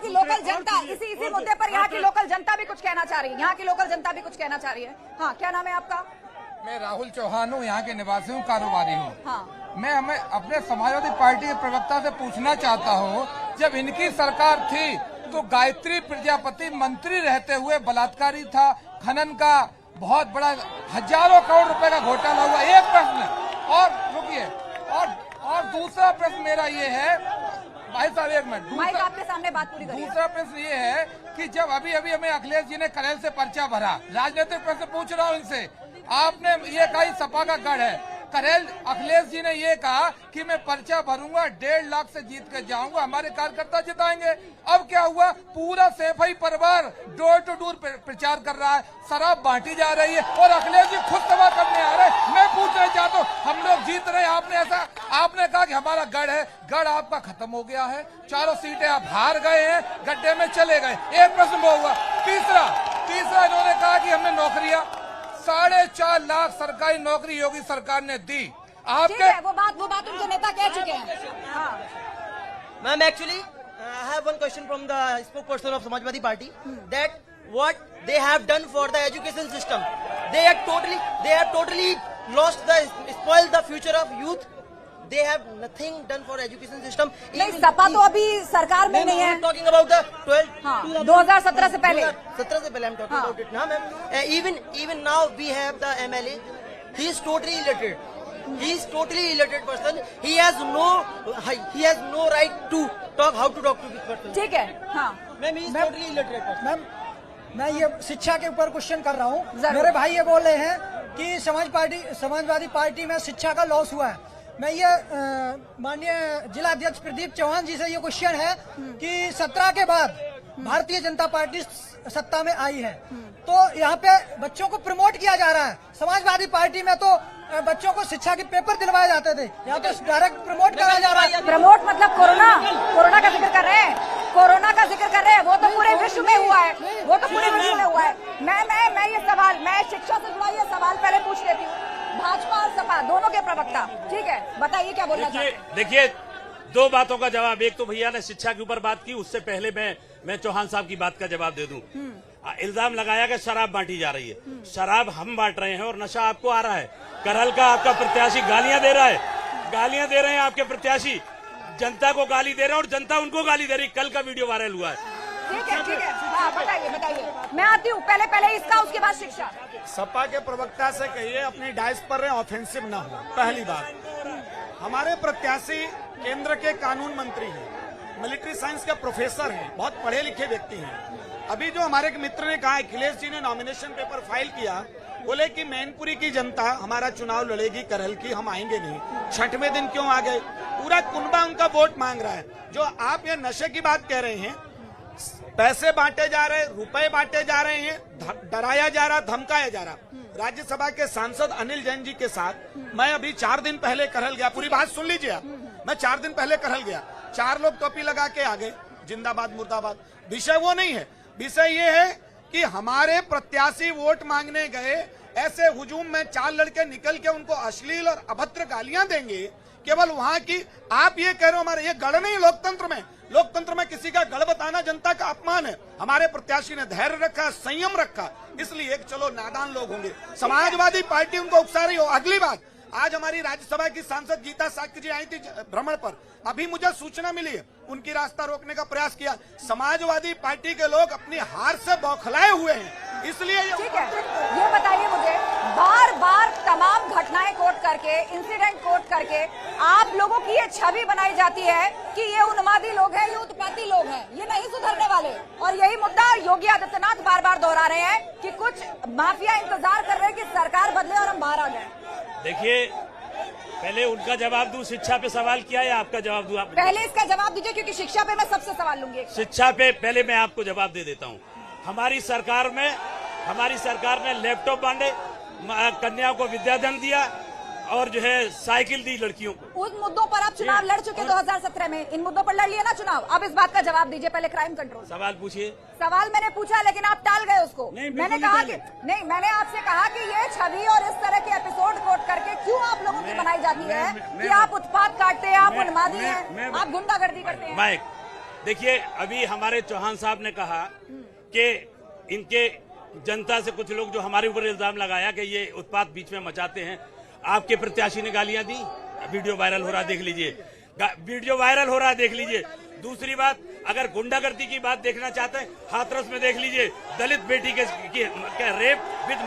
की लोकल जनता इसी मुद्दे पर यहाँ की लोकल जनता भी कुछ कहना चाह रही है, यहाँ की लोकल जनता भी कुछ कहना चाह रही है। हाँ, क्या नाम है आपका? मैं राहुल चौहान हूँ, यहाँ के निवासी हूँ, कारोबारी हूँ। हाँ, मैं हमें अपने समाजवादी पार्टी के प्रवक्ता से पूछना चाहता हूँ, जब इनकी सरकार थी तो गायत्री प्रजापति मंत्री रहते हुए बलात्कारी था, खनन का बहुत बड़ा हजारों करोड़ रुपए का घोटाला हुआ। एक प्रश्न और रुकिए, और दूसरा प्रश्न मेरा ये है, भाई साहब एक मिनट, माइक आपके सामने बात पूरी करिए। दूसरा प्रश्न ये है कि जब अभी हमें अखिलेश जी ने करेल से पर्चा भरा, राजनीतिक प्रश्न पूछ रहा हूँ इनसे, आपने ये कहा सपा का गढ़ है, करेल अखिलेश जी ने ये कहा कि मैं पर्चा भरूंगा, 1.5 लाख से जीत कर जाऊंगा, हमारे कार्यकर्ता जिताएंगे। अब क्या हुआ, पूरा सैफई परिवार डोर टू डोर प्रचार कर रहा है, शराब बांटी जा रही है और अखिलेश जी खुद सभा करने आ रहे हैं। मैं पूछना चाहता हूँ, हम लोग जीत रहे हैं, आपने कहा कि हमारा गढ़ है, गढ़ आपका खत्म हो गया है, 4 सीटें आप हार गए हैं, गड्ढे में चले गए। एक प्रश्न वो हुआ। तीसरा इन्होंने कहा कि हमने नौकरियां 4.5 लाख सरकारी नौकरी योगी सरकार ने दी। आपके वो बात उनके नेता कह चुके हैं। हाँ। Ma'am, actually I have one question from the spokesperson of Samajwadi Party that what they have done for the education system, they have totally lost spoiled the future of youth. They have nothing done for education system. नहीं, सपा तो अभी सरकार में नहीं है। Talking about the 2017 से पहले 2017 से पहले I'm talking about it now, ma'am. Even now we have the MLA. He is totally illiterate. He is totally illiterate person. He has no right to talk how to talk to this person. ठीक है। हाँ ma'am, he is totally illiterate person. Ma'am, मैं ये शिक्षा के ऊपर question कर रहा हूँ। मेरे भाई ये बोल रहे हैं कि समाजवादी पार्टी में शिक्षा का लॉस हुआ है। मैं ये माननीय जिला अध्यक्ष प्रदीप चौहान जी से ये क्वेश्चन है कि 17 के बाद भारतीय जनता पार्टी सत्ता में आई है, तो यहाँ पे बच्चों को प्रमोट किया जा रहा है। समाजवादी पार्टी में तो बच्चों को शिक्षा के पेपर दिलवाए जाते थे, यहाँ तो डायरेक्ट प्रमोट करा जा रहा है। प्रमोट मतलब कोरोना का जिक्र कर रहे हैं, कोरोना का जिक्र कर रहे हैं। वो तो पूरे विश्व में हुआ है, वो तो पूरे विश्व में हुआ है। मैं शिक्षा से जुड़ा ये सवाल पहले पूछ लेती हूँ, भाजपा और सपा दोनों के प्रवक्ता, ठीक है, बताइए क्या बोलना चाहते हैं। देखिए, 2 बातों का जवाब। एक तो भैया ने शिक्षा के ऊपर बात की, उससे पहले मैं चौहान साहब की बात का जवाब दे दूं। इल्जाम लगाया कि शराब बांटी जा रही है। शराब हम बांट रहे हैं और नशा आपको आ रहा है। करहल का आपका प्रत्याशी गालियां दे रहे हैं आपके प्रत्याशी, जनता को गाली दे रहे हैं और जनता उनको गाली दे रही। कल का वीडियो वायरल हुआ है। ठीक है। हाँ, बताइए। मैं आती हूँ, पहले इसका, उसके बाद शिक्षा। सपा के प्रवक्ता से कहिए अपनी डाइस पर ऑफेंसिव न हो। पहली बात, हमारे प्रत्याशी केंद्र के कानून मंत्री हैं, मिलिट्री साइंस के प्रोफेसर हैं, बहुत पढ़े लिखे व्यक्ति हैं। अभी जो हमारे मित्र ने कहा, अखिलेश जी ने नॉमिनेशन पेपर फाइल किया, बोले कि मैनपुरी की जनता हमारा चुनाव लड़ेगी, करहल की हम आएंगे नहीं। 6वें दिन क्यों आ गए? पूरा कुनबा उनका वोट मांग रहा है। जो आप ये नशे की बात कह रहे हैं, पैसे बांटे जा रहे, रुपए बांटे जा रहे हैं, डराया जा रहा, धमकाया जा रहा। राज्यसभा के सांसद अनिल जैन जी के साथ मैं अभी 4 दिन पहले करहल गया। पूरी बात सुन लीजिए आप। मैं 4 दिन पहले करहल गया, 4 लोग टोपी लगा के आ गए, जिंदाबाद मुर्दाबाद। विषय वो नहीं है, विषय ये है कि हमारे प्रत्याशी वोट मांगने गए, ऐसे हुजूम में 4 लड़के निकल के उनको अश्लील और अभद्र गालियां देंगे। केवल वहां की आप ये कह रहे हो हमारे ये गढ़ नहीं। लोकतंत्र में किसी का गढ़ बताना जनता का अपमान है। हमारे प्रत्याशी ने धैर्य रखा, संयम रखा, इसलिए चलो नादान लोग होंगे, समाजवादी पार्टी उनको उकसा रही हो। अगली बात, आज हमारी राज्यसभा की सांसद गीता साक्य जी आई थी भ्रमण पर, अभी मुझे सूचना मिली है, उनकी रास्ता रोकने का प्रयास किया। समाजवादी पार्टी के लोग अपनी हार से बौखलाए हुए हैं, इसलिए ठीक है। ये बताइए मुझे, बार तमाम घटनाएं कोट करके, इंसिडेंट कोट करके आप लोगों की ये छवि बनाई जाती है कि ये उन्मादी लोग हैं, ये उत्पाती लोग हैं, ये नहीं सुधरने वाले। और यही मुद्दा योगी आदित्यनाथ बार दोहरा रहे हैं कि कुछ माफिया इंतजार कर रहे हैं कि सरकार बदले और हम बाहर आ जाए। देखिए, पहले उनका जवाब दूं, शिक्षा पे सवाल किया है, आपका जवाब दूं। आप पहले इसका जवाब दीजिए, क्योंकि शिक्षा पे मैं सबसे सवाल लूंगी। शिक्षा पे पहले मैं आपको जवाब दे देता हूं। हमारी सरकार ने लैपटॉप बांटे, कन्याओं को विद्याधन दिया और जो है साइकिल दी लड़कियों को। उन मुद्दों पर आप चुनाव लड़ चुके 2017 में, इन मुद्दों पर लड़ लिया ना चुनाव। अब इस बात का जवाब दीजिए, पहले क्राइम कंट्रोल। सवाल पूछिए। सवाल मैंने पूछा लेकिन आप टाल गए उसको। मैंने कहा कि नहीं, मैंने आपसे कहा कि ये छवि और इस तरह के एपिसोड कोट करके क्यों आप लोगों की बनाई जाती है कि आप उत्पात काटते हैं, आप उन्मादी हैं, आप गुंडागर्दी करते हैं। देखिए, अभी हमारे चौहान साहब ने कहा कि इनके जनता से कुछ लोग जो हमारे ऊपर इल्जाम लगाया कि ये उत्पात बीच में मचाते हैं। आपके प्रत्याशी ने गालियां दी, वीडियो वायरल हो रहा, देख लीजिए, वीडियो वायरल हो रहा है, देख लीजिए। दूसरी बात, अगर गुंडागर्दी की बात देखना चाहते हैं, हाथरस में देख लीजिए, दलित बेटी के रेप विद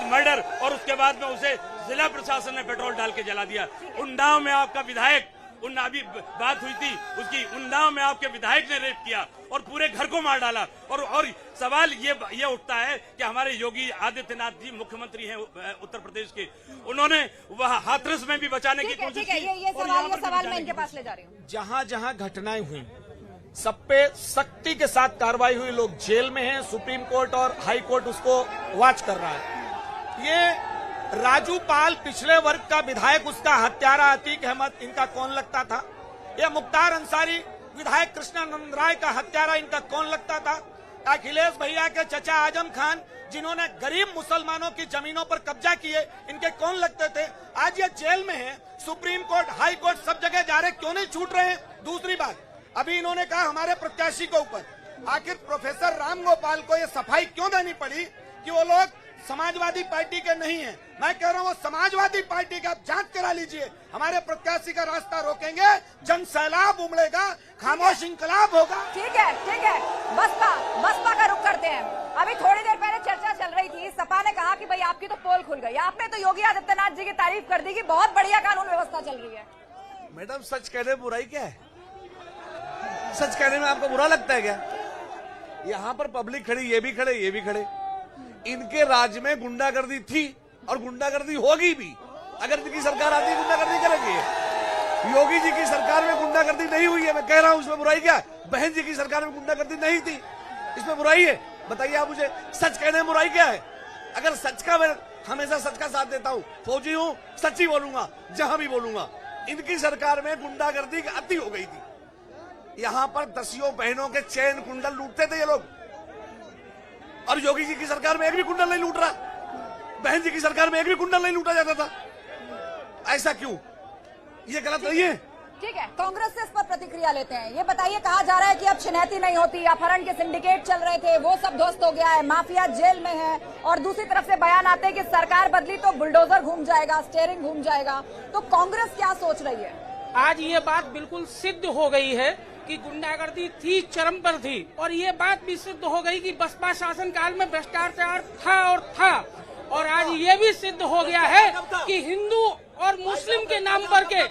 मर्डर, और उसके बाद में उसे जिला प्रशासन ने पेट्रोल डाल के जला दिया। उन्नाव में आपका विधायक, अभी बात हुई थी उसकी, उन्नाव में आपके विधायक ने रेप किया और पूरे घर को मार डाला। और सवाल ये उठता है कि हमारे योगी आदित्यनाथ जी मुख्यमंत्री हैं उत्तर प्रदेश के, उन्होंने वह हाथरस में भी बचाने की कोशिश की। ये सवाल मैं इनके पास ले जा रही हूँ। जहां जहां घटनाएं हुई सब पे सख्ती के साथ कार्रवाई हुई। लोग जेल में हैं, सुप्रीम कोर्ट और हाई कोर्ट उसको वॉच कर रहा है। ये राजू पाल पिछले वर्ग का विधायक, उसका हत्यारा अतीक अहमद, इनका कौन लगता था? ये मुख्तार अंसारी विधायक कृष्णानंद राय का हत्यारा, इनका कौन लगता था? अखिलेश भैया के चचा आजम खान, जिन्होंने गरीब मुसलमानों की जमीनों पर कब्जा किए, इनके कौन लगते थे? आज ये जेल में हैं, सुप्रीम कोर्ट, हाई कोर्ट, सब जगह जा रहे, क्यों नहीं छूट रहे हैं? दूसरी बात, अभी इन्होंने कहा हमारे प्रत्याशी के ऊपर, आखिर प्रोफेसर राम गोपाल को ये सफाई क्यों देनी पड़ी कि वो लोग समाजवादी पार्टी के नहीं हैं? मैं कह रहा हूँ वो समाजवादी पार्टी का, आप जांच करा लीजिए। हमारे प्रत्याशी का रास्ता रोकेंगे, जन सैलाब उमड़ेगा, खामोश इंकलाब होगा। ठीक है, बसपा का रुख करते हैं। अभी थोड़ी देर पहले चर्चा चल रही थी, सपा ने कहा कि भाई आपकी तो पोल खुल गई। आपने तो योगी आदित्यनाथ जी की तारीफ कर दी कि बहुत बढ़िया कानून व्यवस्था चल रही है। मैडम, सच कहने में बुराई क्या है? सच कहने में आपको बुरा लगता है क्या? यहाँ पर पब्लिक खड़ी, ये भी खड़े। इनके राज्य में गुंडागर्दी थी और गुंडागर्दी होगी भी। अगर इनकी सरकार आती है, गुंडागर्दी करेंगे। योगी जी की सरकार में गुंडागर्दी नहीं हुई है, मैं कह रहा हूं, इसमें बुराई क्या है? बहन जी की सरकार में गुंडागर्दी नहीं थी, इसमें बुराई है? बताइए आप मुझे, सच कहने में बुराई क्या है? अगर सच का, मैं हमेशा सच का साथ देता हूं, फौजी हूं, सच ही बोलूंगा जहां भी बोलूंगा। इनकी सरकार में गुंडागर्दी की अति हो गई थी। यहां पर दसियों बहनों के चैन कुंडल लूटते थे ये लोग, और योगी जी की सरकार में एक भी कुंडल नहीं लूट रहा। बहन जी की सरकार में एक भी कुंडल नहीं लूटा जाता था। ऐसा क्यों? ये गलत नहीं है। ठीक है, कांग्रेस से इस पर प्रतिक्रिया लेते हैं। ये बताइए, कहा जा रहा है कि अब छिनैती नहीं होती, अपहरण के सिंडिकेट चल रहे थे, वो सब ध्वस्त हो गया है, माफिया जेल में है, और दूसरी तरफ से बयान आते हैं कि सरकार बदली तो बुलडोजर घूम जाएगा, स्टीयरिंग घूम जाएगा। तो कांग्रेस क्या सोच रही है? आज ये बात बिल्कुल सिद्ध हो गई है कि गुंडागर्दी थी, चरम पर थी, और ये बात भी सिद्ध हो गई कि बसपा शासनकाल में भ्रष्टाचार था। और आज ये भी सिद्ध हो गया है कि हिंदू और मुस्लिम के नाम पर के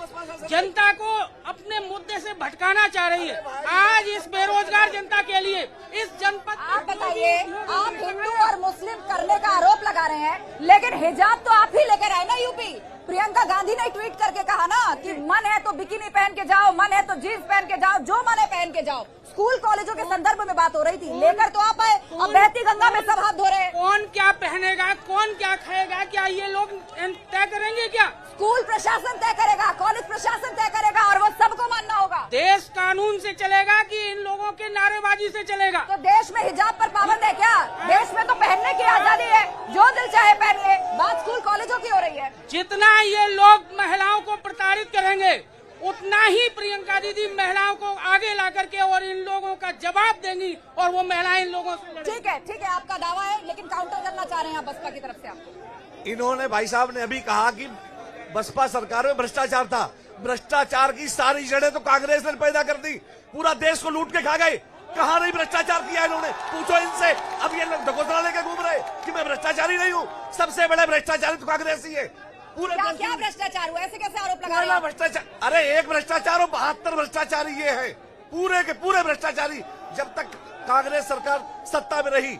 जनता को अपने मुद्दे से भटकाना चाह रही है। आज इस बेरोजगार जनता के लिए इस जनपद, आप बताइए, आप हिंदू और मुस्लिम करने का आरोप लगा रहे हैं, लेकिन हिजाब तो आप ही लेकर आए ना यूपी। प्रियंका गांधी ने ट्वीट करके कहा ना कि मन है तो बिकिनी पहन के जाओ, मन है तो जीन्स पहन के जाओ, जो मन है पहन के जाओ। स्कूल कॉलेजों के संदर्भ में बात हो रही थी, लेकर तो आप आए, अब बहती गंगा में सब हाथ धो रहे हैं। कौन क्या पहनेगा, कौन क्या खाएगा, क्या ये लोग तय करेंगे? क्या स्कूल प्रशासन तय करेगा, कॉलेज प्रशासन तय करेगा, और वो सबको मानना होगा। देश कानून से चलेगा कि इन लोगों के नारेबाजी से चलेगा? तो देश में हिजाब पर पाबंद है क्या? देश में तो पहनने की आजादी है, जो दिल चाहे पहनिए। बात स्कूल कॉलेजों की हो रही है। जितना ये लोग महिलाओं को प्रताड़ित करेंगे, उतना ही प्रियंका दीदी महिलाओं को आगे ला करके और इन लोगों का जवाब देंगी, और वो महिलाएं इन लोगों से लड़ेंगी। ठीक है, आपका दावा है, लेकिन काउंटर करना चाह रहे हैं आप बसपा की तरफ से। आपको इन्होंने, भाई साहब ने अभी कहा कि बसपा सरकार में भ्रष्टाचार था। भ्रष्टाचार की सारी जड़ें तो कांग्रेस ने पैदा कर दी, पूरा देश को लूट के खा गए। कहाँ नहीं भ्रष्टाचार किया इन्होंने? पूछो इनसे। अब ये लोग ढकोसला लेके घूम रहे कि मैं भ्रष्टाचारी नहीं हूँ। सबसे बड़े भ्रष्टाचारी तो कांग्रेस ही है। पूरे क्या भ्रष्टाचार हुआ? ऐसे कैसे आरोप लगा रहे हैं? भ्रष्टाचार, अरे एक भ्रष्टाचार और 72 भ्रष्टाचारी ये है, पूरे के पूरे भ्रष्टाचारी। जब तक कांग्रेस सरकार सत्ता में रही,